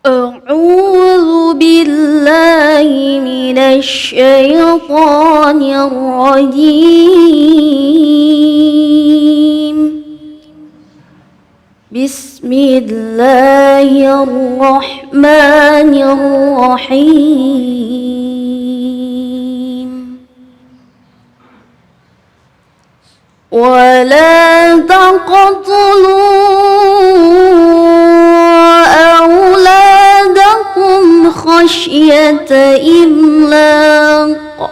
أعوذ بالله من الشيطان الرجيم. بسم الله الرحمن الرحيم. ولا تقتلوا أولادكم خشية إملاق،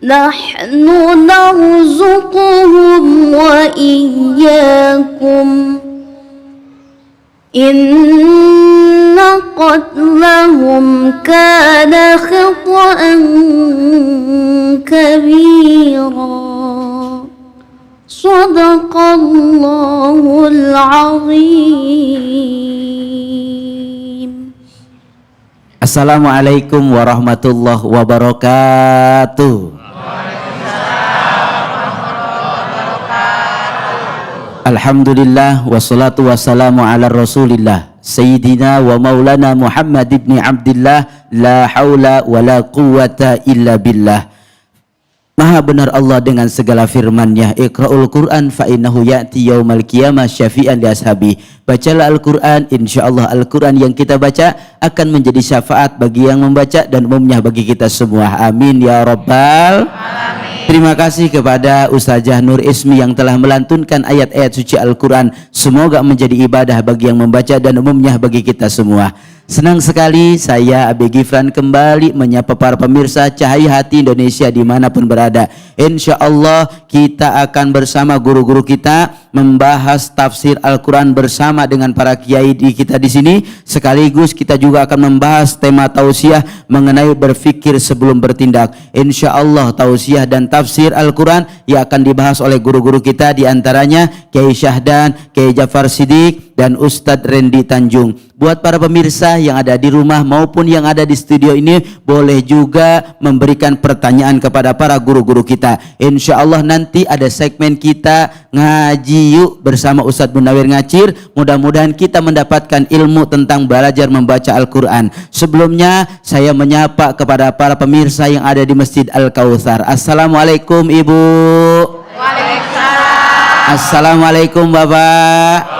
نحن نرزقهم وإياكم، إن قتلهم كان خطأ كبيرا. صدق الله العظيم. Assalamualaikum warahmatullahi wabarakatuh. Alhamdulillah wassalatu wassalamu ala rasulillah Sayyidina wa maulana Muhammad ibn Abdillah. La hawla wa la quwwata illa billah. Maha benar Allah dengan segala firman-Nya. Iqra'ul Qur'an fa innahu ya'ti yaumal qiyamah syafi'an li ashabi. Bacalah Al-Qur'an, insyaallah Al-Qur'an yang kita baca akan menjadi syafaat bagi yang membaca dan umumnya bagi kita semua. Amin ya rabbal alamin. Terima kasih kepada Ustazah Nur Ismi yang telah melantunkan ayat-ayat suci Al-Qur'an. Semoga menjadi ibadah bagi yang membaca dan umumnya bagi kita semua. Senang sekali saya Abi Gifran kembali menyapa para pemirsa Cahaya Hati Indonesia dimanapun berada. Insya Allah kita akan bersama guru-guru kita membahas tafsir Al-Quran bersama dengan para kiai kita di sini. Sekaligus kita juga akan membahas tema tausiah mengenai berfikir sebelum bertindak. Insya Allah tausiah dan tafsir Al-Quran yang akan dibahas oleh guru-guru kita, diantaranya Kiai Syahdan, Kiai Jafar Siddiq, dan Ustadz Randy Tanjung. Buat para pemirsa yang ada di rumah maupun yang ada di studio ini, boleh juga memberikan pertanyaan kepada para guru-guru kita. Insya Allah nanti ada segmen kita ngaji yuk bersama Ustadz Munawir Ngacir. Mudah-mudahan kita mendapatkan ilmu tentang belajar membaca Al-Quran. Sebelumnya saya menyapa kepada para pemirsa yang ada di Masjid Al-Kautsar. Assalamualaikum Ibu. Waalaikumsalam. Assalamualaikum Bapak.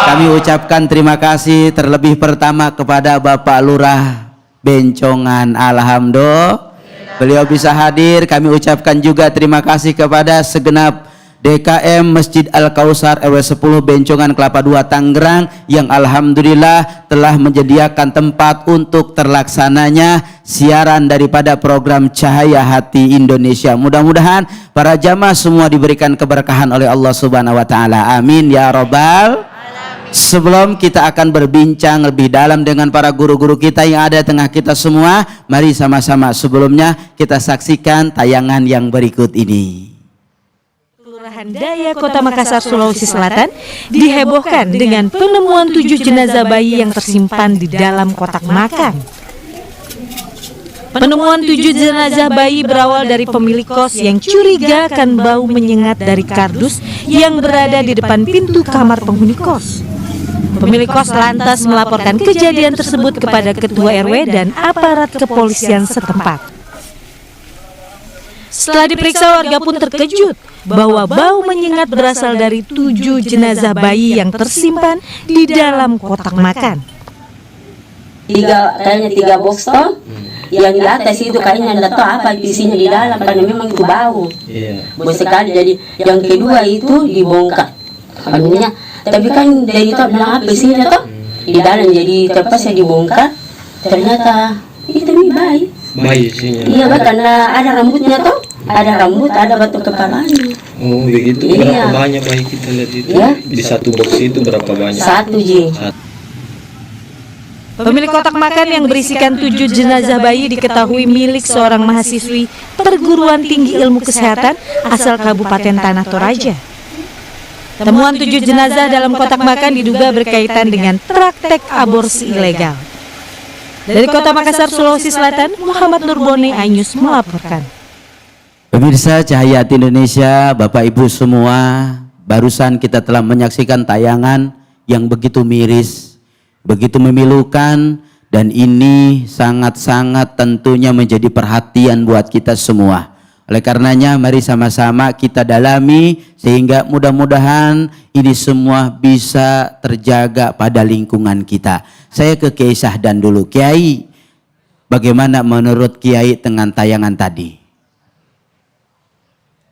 Kami ucapkan terima kasih terlebih pertama kepada Bapak Lurah Bencongan. Alhamdulillah beliau bisa hadir. Kami ucapkan juga terima kasih kepada segenap DKM Masjid Al-Kautsar RW 10 Bencongan Kelapa II Tangerang yang alhamdulillah telah menyediakan tempat untuk terlaksananya siaran daripada program Cahaya Hati Indonesia. Mudah-mudahan para jamaah semua diberikan keberkahan oleh Allah Subhanahu wa taala. Amin ya rabbal. Sebelum kita akan berbincang lebih dalam dengan para guru-guru kita yang ada di tengah kita semua, mari sama-sama sebelumnya kita saksikan tayangan yang berikut ini. Kelurahan Daya Kota Makassar, Sulawesi Selatan dihebohkan dengan penemuan 7 jenazah bayi yang tersimpan di dalam kotak makan. Penemuan 7 jenazah bayi berawal dari pemilik kos yang curiga akan bau menyengat dari kardus yang berada di depan pintu kamar penghuni kos. Pemilik kos lantas melaporkan kejadian tersebut kepada ketua RW dan aparat kepolisian setempat. Setelah diperiksa, warga pun terkejut bahwa bau menyengat berasal dari 7 jenazah bayi yang tersimpan di dalam kotak makan. Kayaknya 3 box toh, yang di atas itu kayaknya tidak tahu apa isinya di dalam karena memang itu bau. Bau sekali. Jadi yang kedua itu dibongkar. Anunya, tapi kan dari itu bilang apa isinya toh di dalam, jadi terpaksa dibongkar. Ternyata itu bayi. Bayi isinya. Iya, karena ada rambutnya toh, ada rambut, ada batu kepalanya. Oh begitu. Iya. Berapa banyak bayi kita lihat itu? Ya? Di satu box itu berapa banyak? 1 Ji. Pemilik kotak makan yang berisikan 7 jenazah bayi diketahui milik seorang mahasiswi perguruan tinggi ilmu kesehatan asal Kabupaten Tanah Toraja. Temuan 7 jenazah dalam kotak makan diduga berkaitan dengan praktek aborsi ilegal. Dari Kota Makassar, Sulawesi Selatan, Muhammad Nurbone Ainus melaporkan. Pemirsa Cahaya Hati Indonesia, Bapak Ibu semua, barusan kita telah menyaksikan tayangan yang begitu miris Begitu memilukan, dan ini sangat-sangat tentunya menjadi perhatian buat kita semua. Oleh karenanya mari sama-sama kita dalami sehingga mudah-mudahan ini semua bisa terjaga pada lingkungan kita. Saya ke Kiai Syahdan dulu. Kiai, bagaimana menurut Kiai dengan tayangan tadi?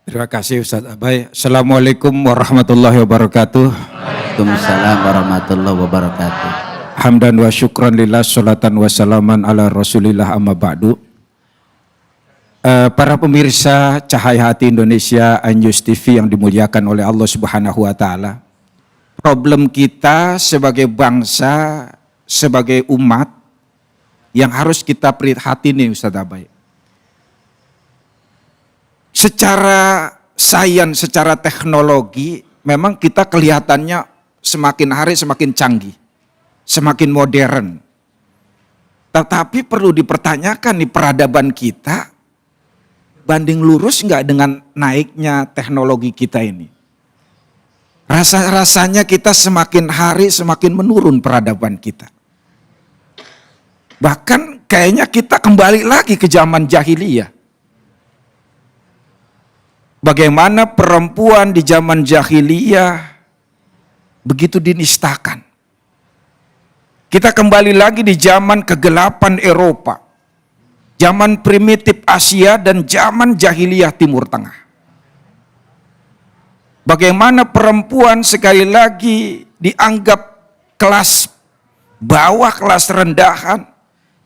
Terima kasih Ustaz Abai. Assalamualaikum warahmatullahi wabarakatuh. Waalaikumsalam warahmatullahi wabarakatuh. Hamdan wa syukran lillah, salatan wa salaman ala rasulillah, amma ba'du. Para pemirsa Cahaya Hati Indonesia, News TV yang dimuliakan oleh Allah Subhanahu wa Ta'ala. Problem kita sebagai bangsa, sebagai umat yang harus kita prihatini Ustaz Abai. Secara sains, secara teknologi, memang kita kelihatannya semakin hari semakin canggih, semakin modern. Tetapi perlu dipertanyakan nih, peradaban kita banding lurus nggak dengan naiknya teknologi kita ini? Rasanya kita semakin hari semakin menurun peradaban kita. Bahkan kayaknya kita kembali lagi ke zaman jahiliyah. Bagaimana perempuan di zaman jahiliyah begitu dinistakan. Kita kembali lagi di zaman kegelapan Eropa, zaman primitif Asia dan zaman jahiliyah Timur Tengah. Bagaimana perempuan sekali lagi dianggap kelas bawah, kelas rendahan,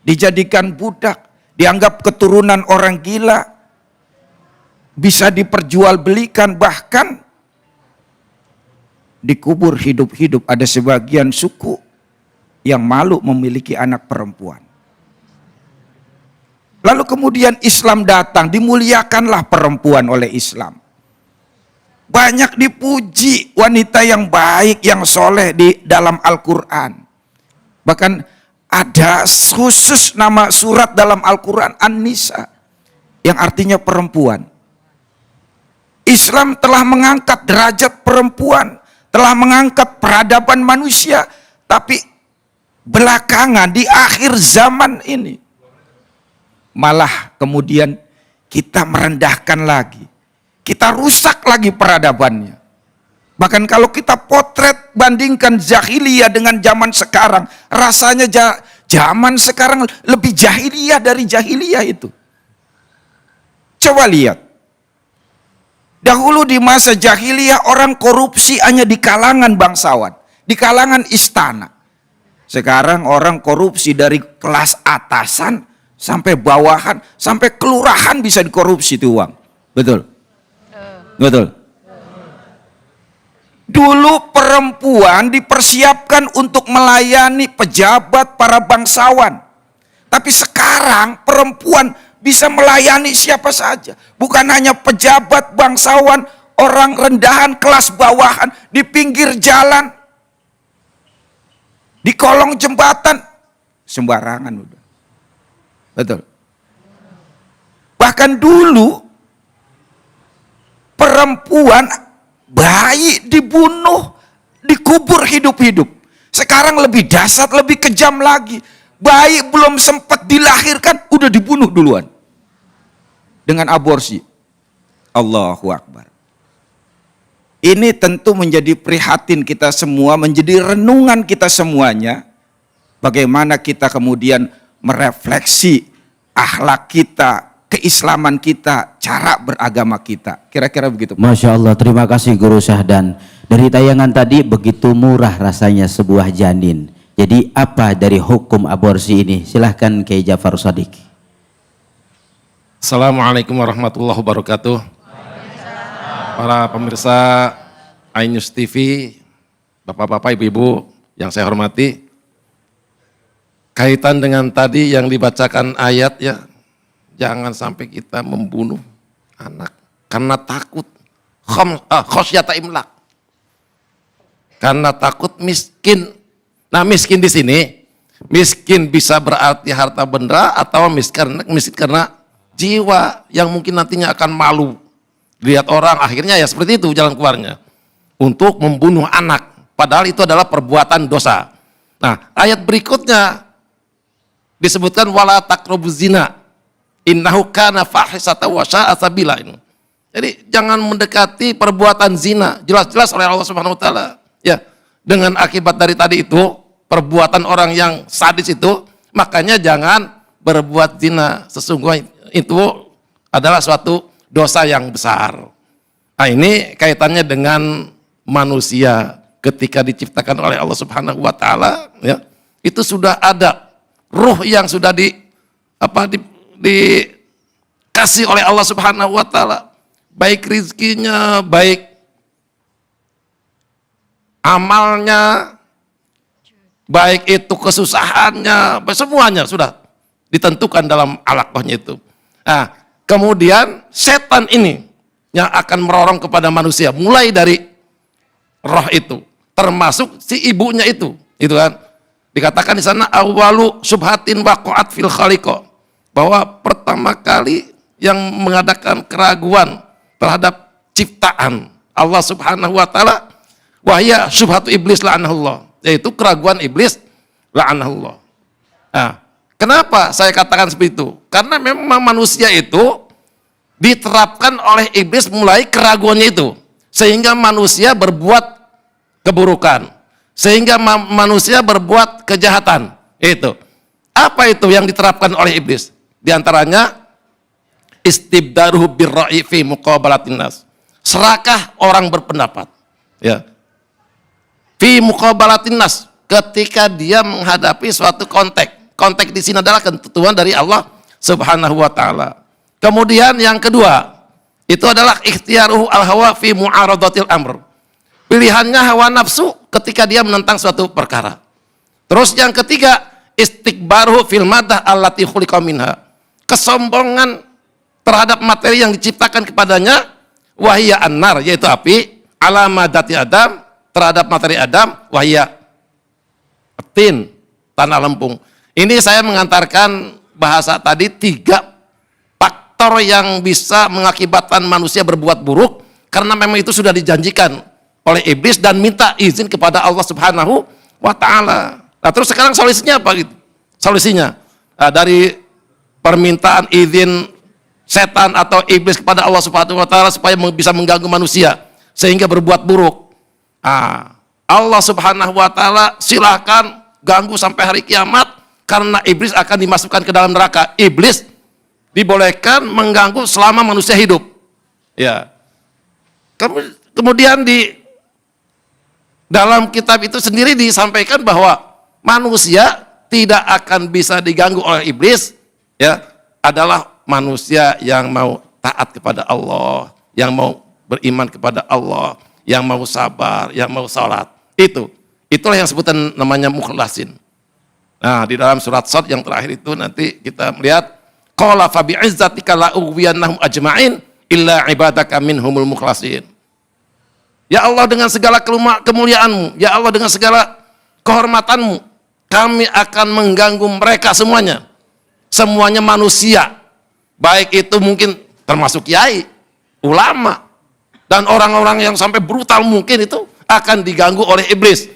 dijadikan budak, dianggap keturunan orang gila, bisa diperjualbelikan, bahkan dikubur hidup-hidup. Ada sebagian suku yang malu memiliki anak perempuan. Lalu kemudian Islam datang, dimuliakanlah perempuan oleh Islam. Banyak dipuji wanita yang baik, yang soleh di dalam Al-Quran. Bahkan ada khusus nama surat dalam Al-Quran, An-Nisa, yang artinya perempuan. Islam telah mengangkat derajat perempuan, telah mengangkat peradaban manusia, tapi belakangan di akhir zaman ini malah kemudian kita merendahkan lagi, kita rusak lagi peradabannya. Bahkan kalau kita potret bandingkan jahiliyah dengan zaman sekarang, rasanya zaman sekarang lebih jahiliyah dari jahiliyah itu. Coba lihat. Dahulu di masa jahiliyah orang korupsi hanya di kalangan bangsawan, di kalangan istana. Sekarang orang korupsi dari kelas atasan sampai bawahan, sampai kelurahan bisa dikorupsi itu uang. Betul? Betul. Dulu perempuan dipersiapkan untuk melayani pejabat, para bangsawan. Tapi sekarang perempuan bisa melayani siapa saja. Bukan hanya pejabat, bangsawan, orang rendahan, kelas bawahan, di pinggir jalan, di kolong jembatan, sembarangan udah. Betul. Bahkan dulu perempuan, bayi dibunuh, dikubur hidup-hidup. Sekarang lebih dahsyat, lebih kejam lagi. Bayi belum sempat dilahirkan, udah dibunuh duluan. Dengan aborsi. Allahu Akbar. Ini tentu menjadi prihatin kita semua, menjadi renungan kita semuanya. Bagaimana kita kemudian merefleksi akhlak kita, keislaman kita, cara beragama kita. Kira-kira begitu. Masya Allah, terima kasih Guru Syahdan. Dari tayangan tadi begitu murah rasanya sebuah janin. Jadi apa dari hukum aborsi ini? Silahkan Kiai Ja'far Shadiq. Assalamualaikum warahmatullahi wabarakatuh. Para pemirsa iNews TV, bapak-bapak, ibu-ibu yang saya hormati, kaitan dengan tadi yang dibacakan ayat ya, jangan sampai kita membunuh anak karena takut khosyata imlak, karena takut miskin. Nah, miskin di sini, miskin bisa berarti harta benda atau miskin karena jiwa yang mungkin nantinya akan malu lihat orang, akhirnya ya seperti itu jalan keluarnya untuk membunuh anak, padahal itu adalah perbuatan dosa. Nah, ayat berikutnya disebutkan wala taqrabuz zina innahu kana fahisatan wa sya'a sabila. Jadi jangan mendekati perbuatan zina, jelas-jelas oleh Allah Subhanahu wa taala. Ya, dengan akibat dari tadi itu, perbuatan orang yang sadis itu, makanya jangan berbuat zina. Sesungguhnya itu adalah suatu dosa yang besar. Nah, ini kaitannya dengan manusia ketika diciptakan oleh Allah Subhanahu wa taala, ya. Itu sudah ada ruh yang sudah dikasih oleh Allah Subhanahu wa taala, baik rizkinya, baik amalnya, baik itu kesusahannya, semuanya sudah ditentukan dalam alaqahnya itu. Nah, kemudian setan ini yang akan merorong kepada manusia mulai dari roh itu, termasuk si ibunya itu kan. Dikatakan di sana awwalu subhatin waqa'at fil khaliqa, bahwa pertama kali yang mengadakan keraguan terhadap ciptaan Allah Subhanahu wa taala wahya subhatu iblis la'anahullah, yaitu keraguan iblis la'anahullah. Nah, kenapa saya katakan seperti itu? Karena memang manusia itu diterapkan oleh iblis mulai keraguannya itu, sehingga manusia berbuat keburukan, sehingga manusia berbuat kejahatan. Itu apa itu yang diterapkan oleh iblis? Di antaranya istibdaruhu birra'i fi muqabalatin nas, serakah orang berpendapat, ya, fi muqabalatin nas, ketika dia menghadapi suatu konteks di sini adalah ketentuan dari Allah Subhanahu wa taala. Kemudian yang kedua itu adalah ikhtiaruhu al-hawa fi mu'aradatil amr, pilihannya hawa nafsu ketika dia menentang suatu perkara. Terus yang ketiga istikbaruhu fil madah allati khuliqa minha, kesombongan terhadap materi yang diciptakan kepadanya, wahia annar, yaitu api, ala madati Adam, terhadap materi Adam, wahia tin, tanah lempung. Ini saya mengantarkan bahasa tadi 3 faktor yang bisa mengakibatkan manusia berbuat buruk, karena memang itu sudah dijanjikan oleh iblis dan minta izin kepada Allah Subhanahu wa taala. Nah, terus sekarang solusinya apa gitu? Solusinya dari permintaan izin setan atau iblis kepada Allah Subhanahu wa taala supaya bisa mengganggu manusia sehingga berbuat buruk. Allah Subhanahu wa taala silakan ganggu sampai hari kiamat, karena iblis akan dimasukkan ke dalam neraka. Iblis dibolehkan mengganggu selama manusia hidup. Ya. Kemudian di dalam kitab itu sendiri disampaikan bahwa manusia tidak akan bisa diganggu oleh iblis, ya, adalah manusia yang mau taat kepada Allah, yang mau beriman kepada Allah, yang mau sabar, yang mau salat. Itulah yang sebutan namanya mukhlasin. Nah, di dalam surat Shad yang terakhir itu nanti kita melihat qala fa bi'izzatika la ughwiyannahum ajma'in illa ibadaka minhumul mukhlasin. Ya Allah, dengan segala kemuliaan-Mu, ya Allah, dengan segala kehormatan-Mu, kami akan mengganggu mereka semuanya. Semuanya manusia, baik itu mungkin termasuk kiai, ulama, dan orang-orang yang sampai brutal mungkin itu akan diganggu oleh iblis.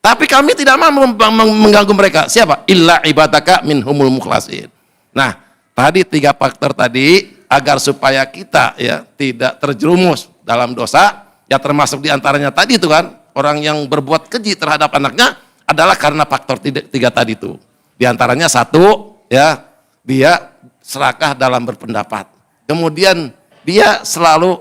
Tapi kami tidak mau mengganggu mereka. Siapa? Illa ibadaka minhumul mukhlasin. Nah, tadi 3 faktor tadi agar supaya kita, ya, tidak terjerumus dalam dosa, ya, termasuk diantaranya tadi itu kan, orang yang berbuat keji terhadap anaknya adalah karena faktor 3 tadi itu. Di antaranya 1, ya, dia serakah dalam berpendapat. Kemudian dia selalu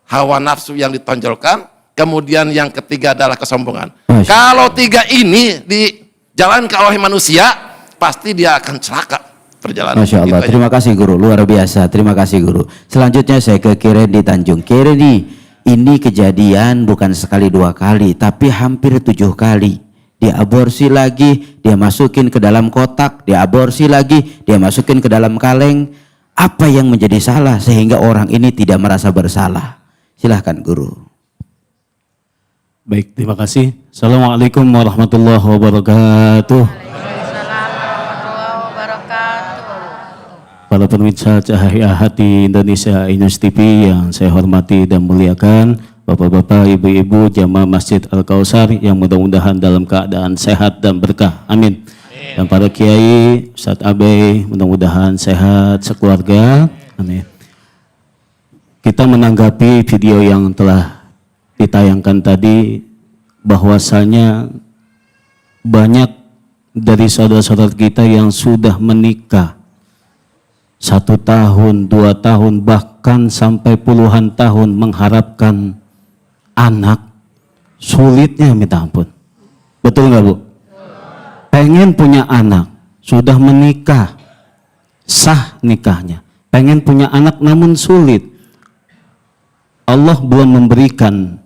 hawa nafsu yang ditonjolkan. Kemudian yang ketiga adalah kesombongan. Kalau 3 ini dijalankan oleh manusia, pasti dia akan celaka perjalanan. Masya Allah, gitu terima kasih guru, luar biasa, terima kasih guru. Selanjutnya saya ke Kiredi Tanjung. Kiredi, ini kejadian bukan sekali 2 kali, tapi hampir 7 kali. Dia aborsi lagi, dia masukin ke dalam kotak, dia aborsi lagi, dia masukin ke dalam kaleng. Apa yang menjadi salah sehingga orang ini tidak merasa bersalah? Silahkan guru. Baik, terima kasih. Assalamualaikum warahmatullahi wabarakatuh. Para pemirsa Cahaya Hati Indonesia Inews TV yang saya hormati dan muliakan, Bapak-bapak, ibu-ibu, jamaah Masjid Al-Kausar yang mudah-mudahan dalam keadaan sehat dan berkah. Amin. Dan para kiai, Ustadz Abai, mudah-mudahan sehat sekeluarga. Amin. Kita menanggapi video yang telah ditayangkan tadi, bahwasanya banyak dari saudara-saudara kita yang sudah menikah 1 tahun, 2 tahun, bahkan sampai puluhan tahun mengharapkan anak, sulitnya minta ampun. Betul nggak, Bu? Pengen punya anak, sudah menikah, sah nikahnya, pengen punya anak namun sulit. Allah belum memberikan.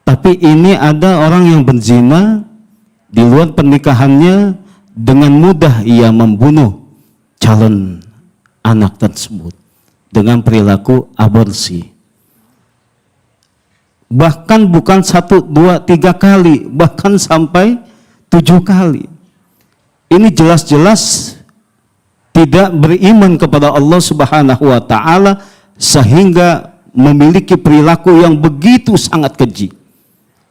Tapi ini ada orang yang berzina di luar pernikahannya, dengan mudah ia membunuh calon anak tersebut dengan perilaku aborsi. Bahkan bukan 1, 2, 3 kali, bahkan sampai 7 kali. Ini jelas-jelas tidak beriman kepada Allah Subhanahu wa Ta'ala, sehingga memiliki perilaku yang begitu sangat keji,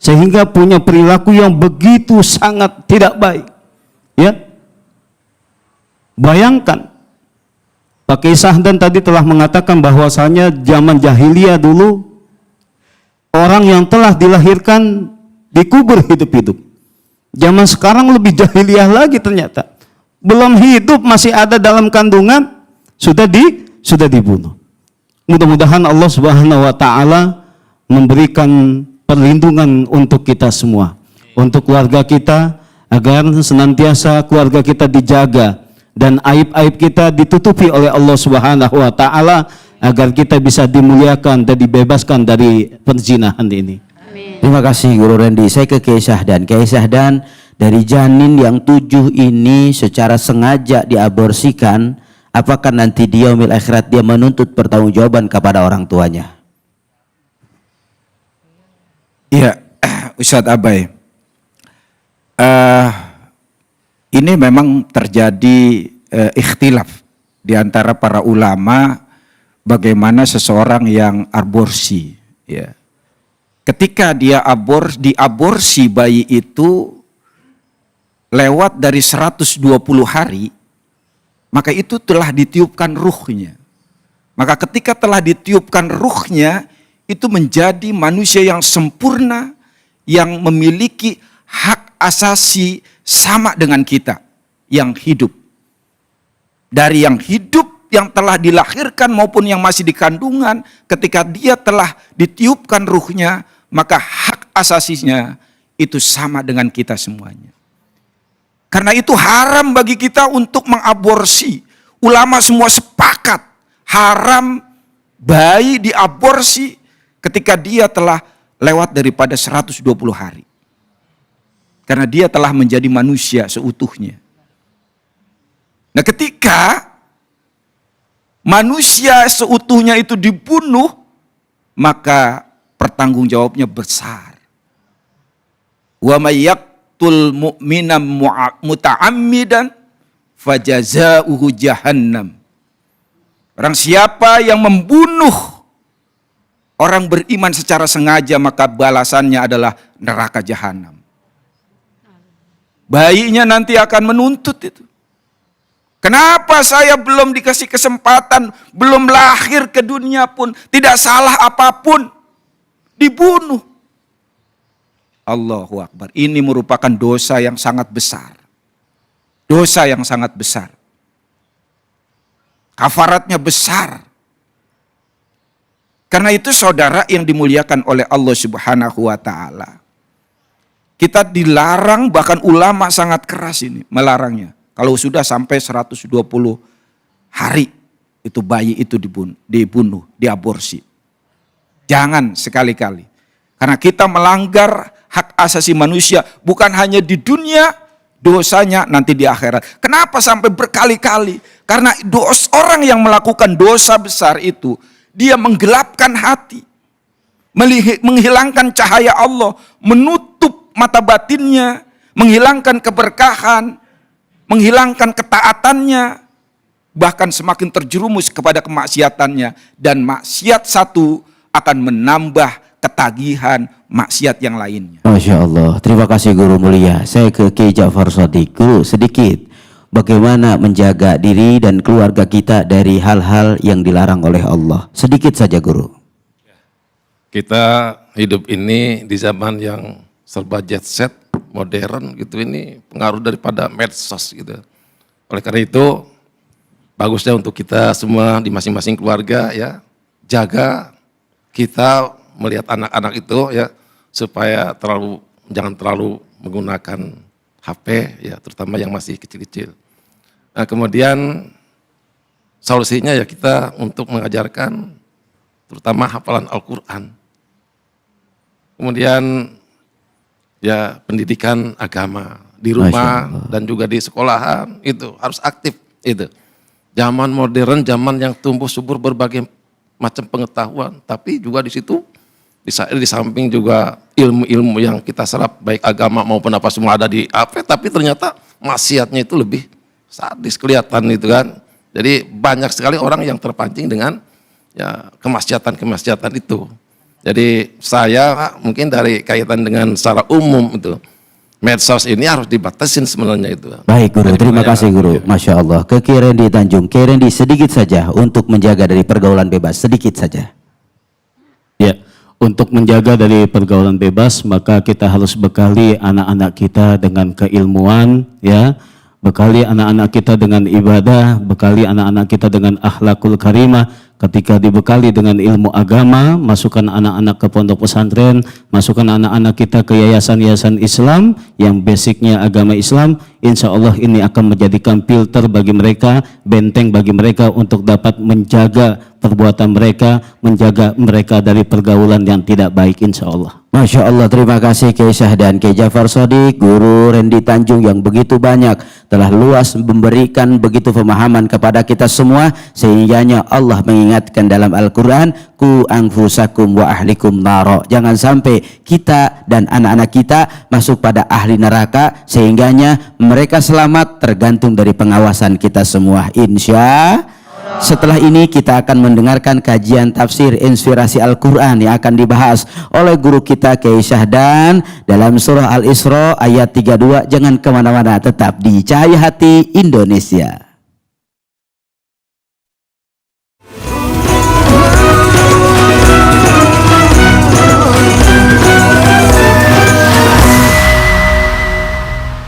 sehingga punya perilaku yang begitu sangat tidak baik. Ya, bayangkan, Pak Kiai Sahdan tadi telah mengatakan bahwasanya zaman jahiliyah dulu orang yang telah dilahirkan dikubur hidup-hidup. Zaman sekarang lebih jahiliyah lagi ternyata. Belum hidup masih ada dalam kandungan, sudah dibunuh. Mudah-mudahan Allah Subhanahu wa Ta'ala memberikan perlindungan untuk kita semua, untuk keluarga kita, agar senantiasa keluarga kita dijaga dan aib-aib kita ditutupi oleh Allah Subhanahu wa Ta'ala, agar kita bisa dimuliakan dan dibebaskan dari perzinahan ini. Amin. Terima kasih Guru Randy. Saya ke Kiai Syahdan. Kiai Syahdan, dari janin yang 7 ini secara sengaja diaborsikan, apakah nanti di yaumil akhirat dia menuntut pertanggungjawaban kepada orang tuanya? Iya, Ustadz Abai. Ini memang terjadi ikhtilaf di antara para ulama bagaimana seseorang yang aborsi, ya. Ketika dia diaborsi bayi itu lewat dari 120 hari, maka itu telah ditiupkan ruhnya. Maka ketika telah ditiupkan ruhnya, itu menjadi manusia yang sempurna, yang memiliki hak asasi sama dengan kita yang hidup. Dari yang hidup, yang telah dilahirkan maupun yang masih di kandungan, ketika dia telah ditiupkan ruhnya, maka hak asasinya itu sama dengan kita semuanya. Karena itu haram bagi kita untuk mengaborsi. Ulama semua sepakat haram bayi diaborsi ketika dia telah lewat daripada 120 hari. Karena dia telah menjadi manusia seutuhnya. Nah, ketika manusia seutuhnya itu dibunuh, maka pertanggungjawabnya besar. Wa may yaqtul mu'mina muta'ammidan fajazauhu jahannam. Orang siapa yang membunuh orang beriman secara sengaja, maka balasannya adalah neraka jahanam. Bayinya nanti akan menuntut itu. Kenapa saya belum dikasih kesempatan, belum lahir ke dunia pun, tidak salah apapun, dibunuh. Allahu Akbar. Ini merupakan dosa yang sangat besar. Dosa yang sangat besar. Kafaratnya besar. Karena itu saudara yang dimuliakan oleh Allah Subhanahu wa Ta'ala, kita dilarang, bahkan ulama sangat keras ini melarangnya. Kalau sudah sampai 120 hari itu bayi itu dibunuh, diaborsi. Jangan sekali-kali. Karena kita melanggar hak asasi manusia, bukan hanya di dunia, dosanya nanti di akhirat. Kenapa sampai berkali-kali? Karena orang yang melakukan dosa besar itu, dia menggelapkan hati, menghilangkan cahaya Allah, menutup mata batinnya, menghilangkan keberkahan, menghilangkan ketaatannya, bahkan semakin terjerumus kepada kemaksiatannya. Dan maksiat satu akan menambah ketagihan, maksiat yang lainnya. Masya Allah, terima kasih guru mulia. Saya ke Kiai Ja'far Shadiq. Guru, sedikit bagaimana menjaga diri dan keluarga kita dari hal-hal yang dilarang oleh Allah. Sedikit saja guru. Kita hidup ini di zaman yang serba jet set, modern gitu, ini pengaruh daripada medsos gitu. Oleh karena itu bagusnya untuk kita semua di masing-masing keluarga ya, jaga kita melihat anak-anak itu ya, supaya jangan terlalu menggunakan HP ya, terutama yang masih kecil-kecil. Nah, kemudian solusinya ya kita untuk mengajarkan terutama hafalan Al-Qur'an. Kemudian ya pendidikan agama di rumah dan juga di sekolahan itu harus aktif itu. Zaman modern, zaman yang tumbuh subur berbagai macam pengetahuan, tapi juga di situ di samping juga ilmu-ilmu yang kita serap baik agama maupun apa semua ada di HP, tapi ternyata maksiatnya itu lebih sadis kelihatan itu kan. Jadi banyak sekali orang yang terpancing dengan ya kemaksiatan itu. Jadi saya mungkin dari kaitan dengan secara umum itu, medsos ini harus dibatasin sebenarnya itu. Baik guru, terima kasih guru. Masya Allah. Ke Kiai Rendi Tanjung. Kiai Rendi, sedikit saja untuk menjaga dari pergaulan bebas, sedikit saja. Ya, untuk menjaga dari pergaulan bebas maka kita harus bekali anak-anak kita dengan keilmuan ya, bekali anak-anak kita dengan ibadah, bekali anak-anak kita dengan akhlakul karimah. Ketika dibekali dengan ilmu agama, masukkan anak-anak ke pondok pesantren, masukkan anak-anak kita ke yayasan-yayasan Islam yang basicnya agama Islam, insya Allah ini akan menjadikan filter bagi mereka, benteng bagi mereka untuk dapat menjaga perbuatan mereka, menjaga mereka dari pergaulan yang tidak baik insya Allah. Masya Allah, terima kasih Kiai Syah dan Kiai Ja'far Shadiq, Guru Rendi Tanjung yang begitu banyak telah luas memberikan begitu pemahaman kepada kita semua, sehingganya Allah mengingatkan dalam Al-Quran, ku anfusakum wa ahlikum naro. Jangan sampai kita dan anak-anak kita masuk pada ahli neraka, sehingganya mereka selamat tergantung dari pengawasan kita semua. Insya setelah ini kita akan mendengarkan kajian tafsir inspirasi Al-Quran yang akan dibahas oleh guru kita Kiai Syahdan dalam surah Al-Isra ayat 32. Jangan kemana-mana, tetap di Cahaya Hati Indonesia.